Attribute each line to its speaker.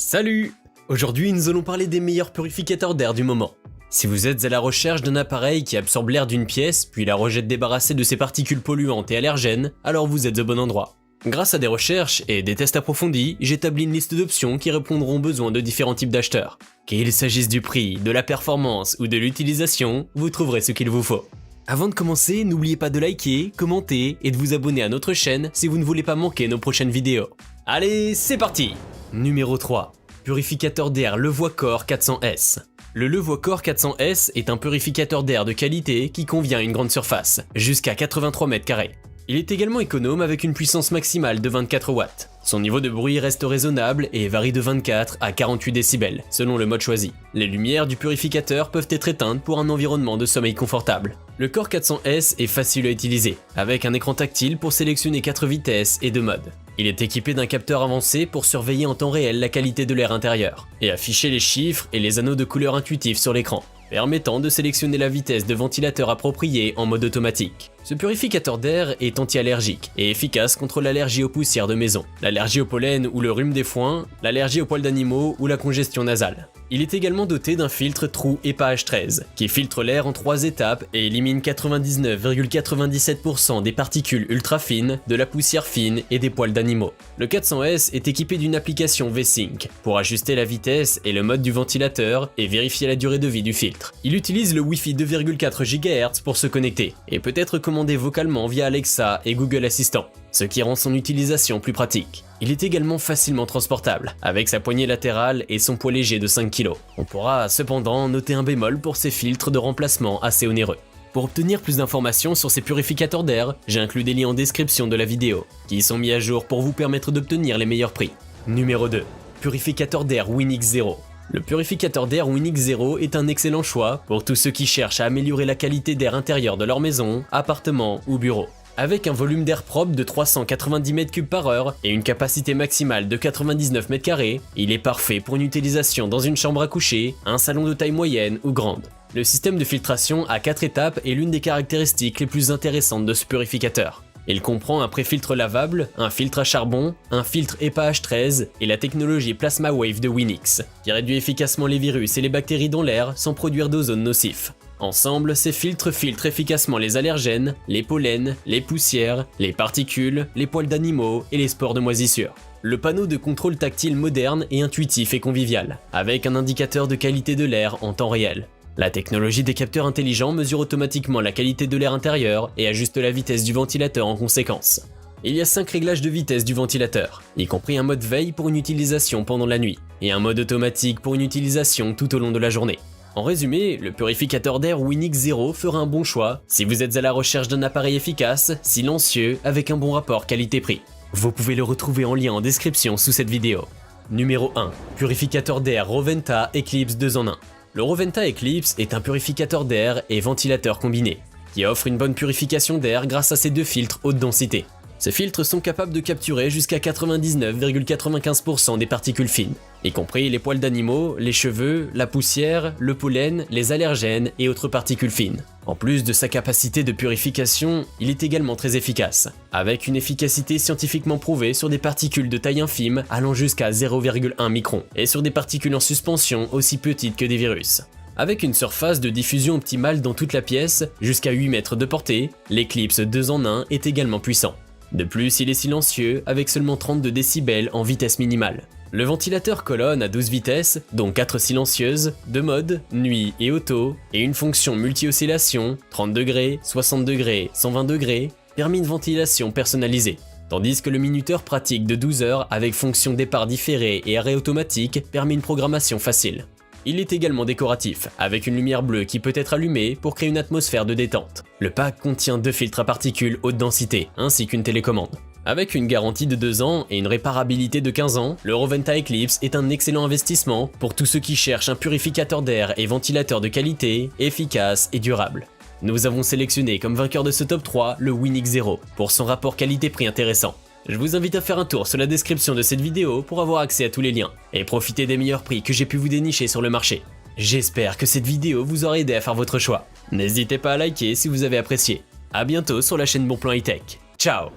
Speaker 1: Salut! Aujourd'hui, nous allons parler des meilleurs purificateurs d'air du moment. Si vous êtes à la recherche d'un appareil qui absorbe l'air d'une pièce, puis la rejette débarrassée de ses particules polluantes et allergènes, alors vous êtes au bon endroit. Grâce à des recherches et des tests approfondis, j'établis une liste d'options qui répondront aux besoins de différents types d'acheteurs. Qu'il s'agisse du prix, de la performance ou de l'utilisation, vous trouverez ce qu'il vous faut. Avant de commencer, n'oubliez pas de liker, commenter et de vous abonner à notre chaîne si vous ne voulez pas manquer nos prochaines vidéos. Allez, c'est parti! Numéro 3. Purificateur d'air Levoicore 400S. Le Levoicore 400S est un purificateur d'air de qualité qui convient à une grande surface, jusqu'à 83 m². Il est également économe avec une puissance maximale de 24 watts. Son niveau de bruit reste raisonnable et varie de 24 à 48 décibels, selon le mode choisi. Les lumières du purificateur peuvent être éteintes pour un environnement de sommeil confortable. Le Core 400S est facile à utiliser, avec un écran tactile pour sélectionner 4 vitesses et 2 modes. Il est équipé d'un capteur avancé pour surveiller en temps réel la qualité de l'air intérieur, et afficher les chiffres et les anneaux de couleur intuitifs sur l'écran, permettant de sélectionner la vitesse de ventilateur appropriée en mode automatique. Ce purificateur d'air est anti-allergique et efficace contre l'allergie aux poussières de maison, l'allergie au pollen ou le rhume des foins, l'allergie aux poils d'animaux ou la congestion nasale. Il est également doté d'un filtre trou EPA-H13 qui filtre l'air en 3 étapes et élimine 99,97% des particules ultra fines, de la poussière fine et des poils d'animaux. Le 400S est équipé d'une application V-Sync pour ajuster la vitesse et le mode du ventilateur et vérifier la durée de vie du filtre. Il utilise le Wi-Fi 2,4 GHz pour se connecter et peut être commandé vocalement via Alexa et Google Assistant, ce qui rend son utilisation plus pratique. Il est également facilement transportable, avec sa poignée latérale et son poids léger de 5 kg. On pourra cependant noter un bémol pour ses filtres de remplacement assez onéreux. Pour obtenir plus d'informations sur ces purificateurs d'air, j'ai inclus des liens en description de la vidéo, qui sont mis à jour pour vous permettre d'obtenir les meilleurs prix. Numéro 2. Purificateur d'air Winix Zero. Le purificateur d'air Winix Zero est un excellent choix pour tous ceux qui cherchent à améliorer la qualité d'air intérieur de leur maison, appartement ou bureau. Avec un volume d'air propre de 390 m3 par heure et une capacité maximale de 99 m², il est parfait pour une utilisation dans une chambre à coucher, un salon de taille moyenne ou grande. Le système de filtration à 4 étapes est l'une des caractéristiques les plus intéressantes de ce purificateur. Il comprend un pré-filtre lavable, un filtre à charbon, un filtre EPA-H13 et la technologie Plasma Wave de Winix, qui réduit efficacement les virus et les bactéries dans l'air sans produire d'ozone nocif. Ensemble, ces filtres filtrent efficacement les allergènes, les pollens, les poussières, les particules, les poils d'animaux et les spores de moisissure. Le panneau de contrôle tactile moderne est intuitif et convivial, avec un indicateur de qualité de l'air en temps réel. La technologie des capteurs intelligents mesure automatiquement la qualité de l'air intérieur et ajuste la vitesse du ventilateur en conséquence. Il y a 5 réglages de vitesse du ventilateur, y compris un mode veille pour une utilisation pendant la nuit, et un mode automatique pour une utilisation tout au long de la journée. En résumé, le purificateur d'air Winix Zero fera un bon choix si vous êtes à la recherche d'un appareil efficace, silencieux, avec un bon rapport qualité-prix. Vous pouvez le retrouver en lien en description sous cette vidéo. Numéro 1. Purificateur d'air Roventa Eclipse 2 en 1. Le Roventa Eclipse est un purificateur d'air et ventilateur combiné, qui offre une bonne purification d'air grâce à ses 2 filtres haute densité. Ces filtres sont capables de capturer jusqu'à 99,95% des particules fines, y compris les poils d'animaux, les cheveux, la poussière, le pollen, les allergènes et autres particules fines. En plus de sa capacité de purification, il est également très efficace, avec une efficacité scientifiquement prouvée sur des particules de taille infime allant jusqu'à 0,1 micron, et sur des particules en suspension aussi petites que des virus. Avec une surface de diffusion optimale dans toute la pièce, jusqu'à 8 mètres de portée, l'Eclipse 2 en 1 est également puissant. De plus, il est silencieux avec seulement 32 décibels en vitesse minimale. Le ventilateur colonne à 12 vitesses, dont 4 silencieuses, 2 modes, nuit et auto, et une fonction multi-oscillation, 30 degrés, 60 degrés, 120 degrés, permet une ventilation personnalisée. Tandis que le minuteur pratique de 12 heures avec fonction départ différé et arrêt automatique permet une programmation facile. Il est également décoratif, avec une lumière bleue qui peut être allumée pour créer une atmosphère de détente. Le pack contient 2 filtres à particules haute densité, ainsi qu'une télécommande. Avec une garantie de 2 ans et une réparabilité de 15 ans, le Roventa Eclipse est un excellent investissement pour tous ceux qui cherchent un purificateur d'air et ventilateur de qualité, efficace et durable. Nous avons sélectionné comme vainqueur de ce top 3 le Winix Zero, pour son rapport qualité-prix intéressant. Je vous invite à faire un tour sur la description de cette vidéo pour avoir accès à tous les liens, et profiter des meilleurs prix que j'ai pu vous dénicher sur le marché. J'espère que cette vidéo vous aura aidé à faire votre choix. N'hésitez pas à liker si vous avez apprécié. A bientôt sur la chaîne Bonplan High Tech. Ciao!